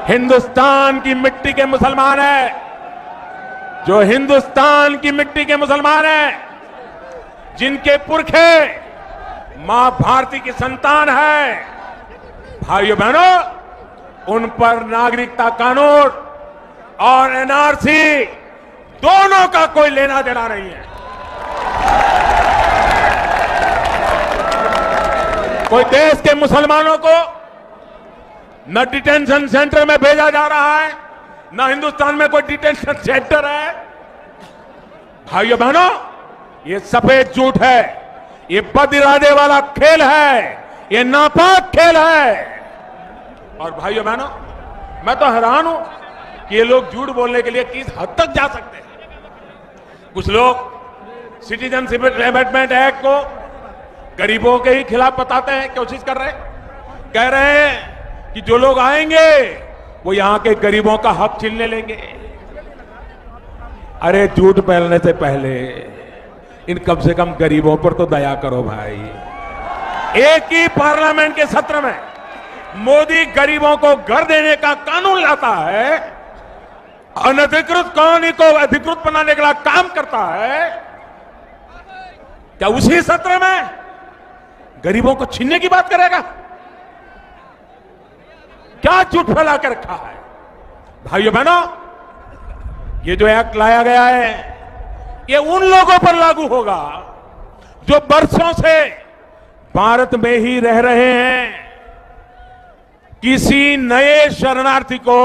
हिंदुस्तान की मिट्टी के मुसलमान है, जो हिंदुस्तान की मिट्टी के मुसलमान हैं, जिनके पुरखे मां भारती की संतान है, भाइयों बहनों, उन पर नागरिकता कानून और एनआरसी दोनों का कोई लेना देना नहीं है। कोई देश के मुसलमानों को न डिटेंशन सेंटर में भेजा जा रहा है, न हिंदुस्तान में कोई डिटेंशन सेंटर है। भाइयों बहनों, ये सफेद झूठ है, ये बद इरादे वाला खेल है, ये नापाक खेल है। और भाइयों बहनों, मैं तो हैरान हूं कि ये लोग झूठ बोलने के लिए किस हद तक जा सकते हैं। कुछ लोग सिटीजनशिप अमेंडमेंट एक्ट को गरीबों के ही खिलाफ बताते हैं, कोशिश कर रहे हैं, कह रहे हैं कि जो लोग आएंगे वो यहां के गरीबों का हक छीनने लेंगे। अरे झूठ फैलने से पहले इन कम से कम गरीबों पर तो दया करो भाई। एक ही पार्लियामेंट के सत्र में मोदी गरीबों को घर देने का कानून लाता है, अनधिकृत कॉलोनी को अधिकृत बनाने का काम करता है, क्या उसी सत्र में गरीबों को छीनने की बात करेगा? क्या झूठ फैला कर रखा है। भाइयों बहनों, ये जो एक्ट लाया गया है, ये उन लोगों पर लागू होगा जो बरसों से भारत में ही रह रहे हैं। किसी नए शरणार्थी को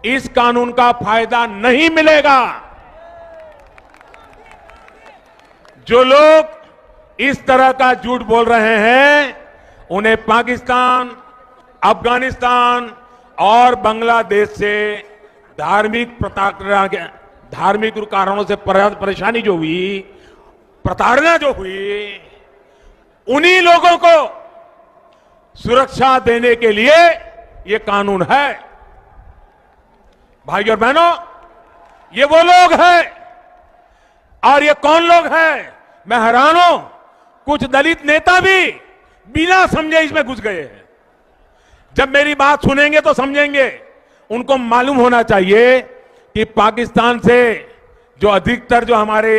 इस कानून का फायदा नहीं मिलेगा। जो लोग इस तरह का झूठ बोल रहे हैं, उन्हें पाकिस्तान, अफगानिस्तान और बांग्लादेश से धार्मिक कारणों से परेशानी जो हुई, प्रताड़ना जो हुई, उन्हीं लोगों को सुरक्षा देने के लिए ये कानून है। भाइयों और बहनों, ये वो लोग हैं। और ये कौन लोग हैं? मैं हैरान हूं, कुछ दलित नेता भी बिना समझे इसमें घुस गए हैं। जब मेरी बात सुनेंगे तो समझेंगे। उनको मालूम होना चाहिए कि पाकिस्तान से जो अधिकतर जो हमारे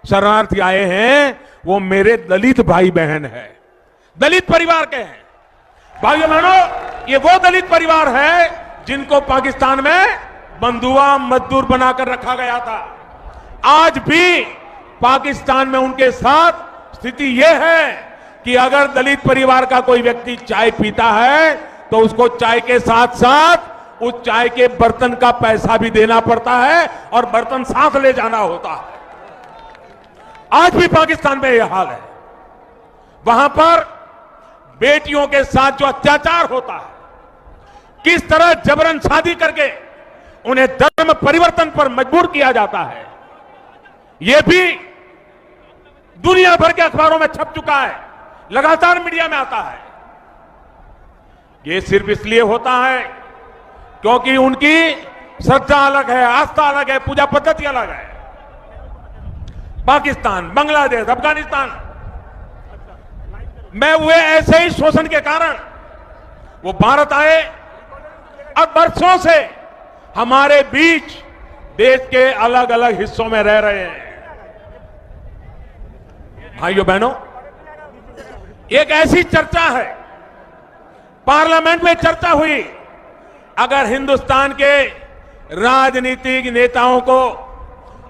शरणार्थी आए हैं, वो मेरे दलित भाई बहन हैं, दलित परिवार के हैं। भाइयों बहनों, ये वो दलित परिवार है जिनको पाकिस्तान में बंधुआ मजदूर बनाकर रखा गया था। आज भी पाकिस्तान में उनके साथ स्थिति यह है कि अगर दलित परिवार का कोई व्यक्ति चाय पीता है तो उसको चाय के साथ साथ उस चाय के बर्तन का पैसा भी देना पड़ता है और बर्तन साथ ले जाना होता है। आज भी पाकिस्तान में यह हाल है। वहां पर बेटियों के साथ जो अत्याचार होता है, किस तरह जबरन शादी करके उन्हें धर्म परिवर्तन पर मजबूर किया जाता है, यह भी दुनिया भर के अखबारों में छप चुका है, लगातार मीडिया में आता है। यह सिर्फ इसलिए होता है क्योंकि उनकी श्रद्धा अलग है, आस्था अलग है, पूजा पद्धति अलग है। पाकिस्तान, बांग्लादेश, अफगानिस्तान में हुए ऐसे ही शोषण के कारण वो भारत आए और बरसों से हमारे बीच देश के अलग अलग हिस्सों में रह रहे हैं। भाइयों बहनों, एक ऐसी चर्चा है, पार्लियामेंट में चर्चा हुई, अगर हिंदुस्तान के राजनीतिक नेताओं को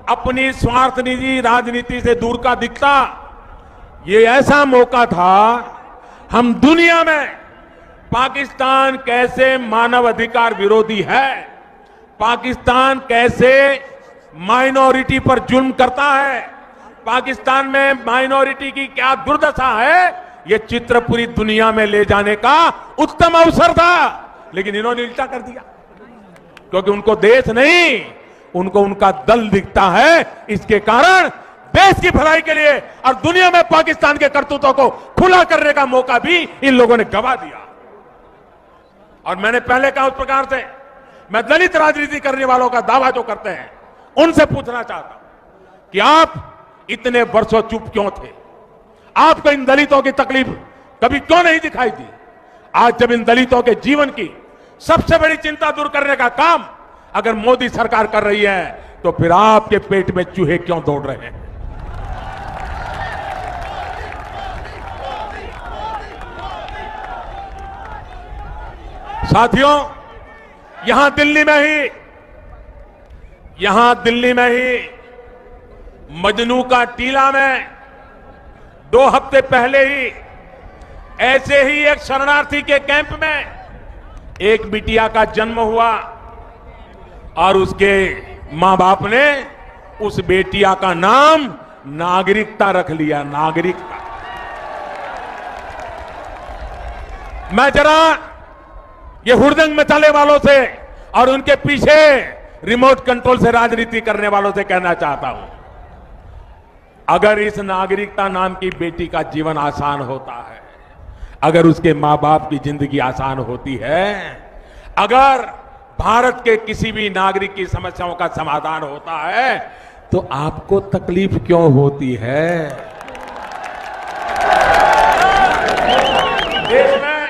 अपनी स्वार्थनिधि राजनीति से दूर का दिखता, ये ऐसा मौका था, हम दुनिया में पाकिस्तान कैसे मानव अधिकार विरोधी है, पाकिस्तान कैसे माइनॉरिटी पर जुल्म करता है, पाकिस्तान में माइनॉरिटी की क्या दुर्दशा है, ये चित्र पूरी दुनिया में ले जाने का उत्तम अवसर था। लेकिन इन्होंने उल्टा कर दिया, क्योंकि उनको देश नहीं, उनको उनका दल दिखता है। इसके कारण देश की भलाई के लिए और दुनिया में पाकिस्तान के करतूतों को खुला करने का मौका भी इन लोगों ने गवा दिया। और मैंने पहले कहा, उस प्रकार से मैं दलित राजनीति करने वालों का दावा जो करते हैं, उनसे पूछना चाहता हूं कि आप इतने वर्षों चुप क्यों थे? आपको इन दलितों की तकलीफ कभी क्यों नहीं दिखाई दी? आज जब इन दलितों के जीवन की सबसे बड़ी चिंता दूर करने का काम अगर मोदी सरकार कर रही है तो फिर आपके पेट में चूहे क्यों दौड़ रहे हैं? साथियों, यहां दिल्ली में ही मजनू का टीला में 2 हफ्ते पहले ही ऐसे ही एक शरणार्थी के कैंप में एक बिटिया का जन्म हुआ और उसके मां बाप ने उस बेटिया का नाम नागरिकता रख लिया। नागरिकता। मैं जरा ये हुड़दंग मचाने वालों से और उनके पीछे रिमोट कंट्रोल से राजनीति करने वालों से कहना चाहता हूं, अगर इस नागरिकता नाम की बेटी का जीवन आसान होता है, अगर उसके मां बाप की जिंदगी आसान होती है, अगर भारत के किसी भी नागरिक की समस्याओं का समाधान होता है, तो आपको तकलीफ क्यों होती है? देश में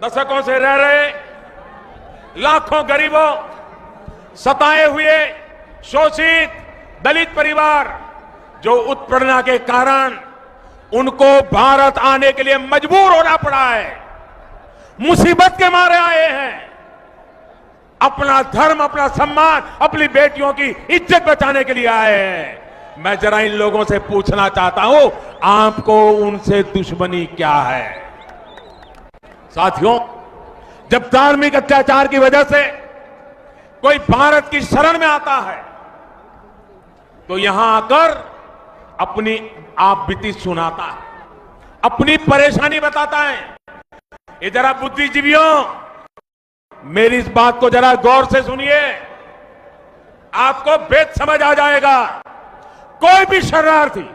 दशकों से रह रहे लाखों गरीबों, सताए हुए शोषित दलित परिवार जो उत्पीड़न के कारण उनको भारत आने के लिए मजबूर होना पड़ा है, मुसीबत के मारे आए हैं, अपना धर्म, अपना सम्मान, अपनी बेटियों की इज्जत बचाने के लिए आए हैं। मैं जरा इन लोगों से पूछना चाहता हूं, आपको उनसे दुश्मनी क्या है? साथियों, जब धार्मिक अत्याचार की वजह से कोई भारत की शरण में आता है तो यहां आकर अपनी आप बीती सुनाता है, अपनी परेशानी बताता है। ये जरा बुद्धिजीवियों, मेरी इस बात को जरा गौर से सुनिए, आपको भेद समझ आ जाएगा। कोई भी शरणार्थी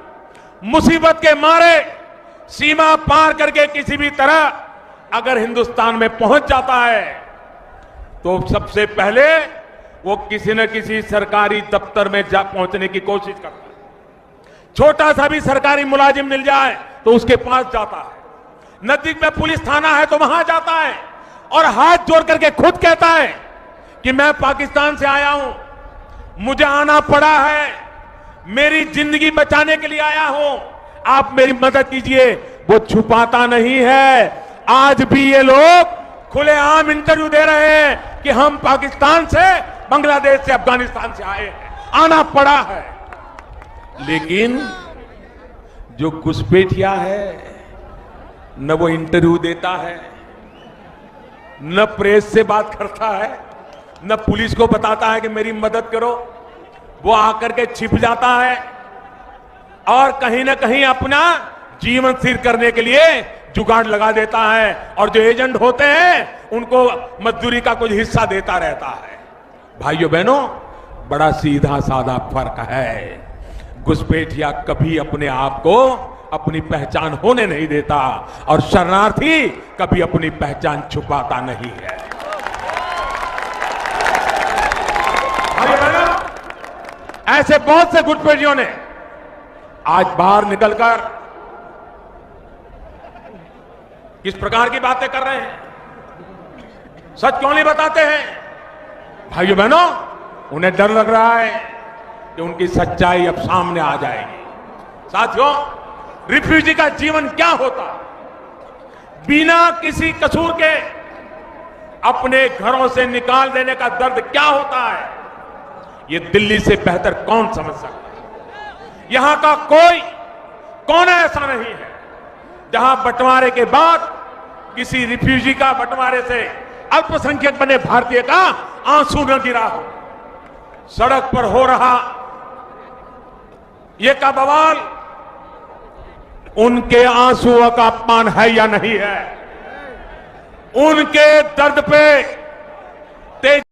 मुसीबत के मारे सीमा पार करके किसी भी तरह अगर हिंदुस्तान में पहुंच जाता है तो सबसे पहले वो किसी न किसी सरकारी दफ्तर में जा पहुंचने की कोशिश करता है। छोटा सा भी सरकारी मुलाजिम मिल जाए तो उसके पास जाता है। नजदीक में पुलिस थाना है तो वहां जाता है और हाथ जोड़ करके खुद कहता है कि मैं पाकिस्तान से आया हूं, मुझे आना पड़ा है, मेरी जिंदगी बचाने के लिए आया हूं, आप मेरी मदद कीजिए। वो छुपाता नहीं है। आज भी ये लोग खुलेआम इंटरव्यू दे रहे हैं कि हम पाकिस्तान से, बांग्लादेश से, अफगानिस्तान से आए हैं, आना पड़ा है। लेकिन जो घुसपैठिया है, न वो इंटरव्यू देता है, न प्रेस से बात करता है, न पुलिस को बताता है कि मेरी मदद करो। वो आकर के छिप जाता है और कहीं ना कहीं अपना जीवन स्थिर करने के लिए जुगाड़ लगा देता है और जो एजेंट होते हैं उनको मजदूरी का कुछ हिस्सा देता रहता है। भाइयों बहनों, बड़ा सीधा साधा फर्क है। घुसपैठिया कभी अपने आप को अपनी पहचान होने नहीं देता और शरणार्थी कभी अपनी पहचान छुपाता नहीं है। भाइयों बहनों, ऐसे बहुत से घुसपैठियों ने आज बाहर निकलकर किस प्रकार की बातें कर रहे हैं, सच क्यों नहीं बताते हैं? भाइयों बहनों, उन्हें डर लग रहा है कि उनकी सच्चाई अब सामने आ जाएगी। साथियों, रिफ्यूजी का जीवन क्या होता है, बिना किसी कसूर के अपने घरों से निकाल देने का दर्द क्या होता है, ये दिल्ली से बेहतर कौन समझ सकता है? यहां का कौन ऐसा नहीं है जहां बंटवारे के बाद किसी रिफ्यूजी का बंटवारे से अल्पसंख्यक बने भारतीय का आंसू न गिरा हो। सड़क पर हो रहा ये का बवाल उनके आंसुओं का अपमान है या नहीं है? उनके दर्द पे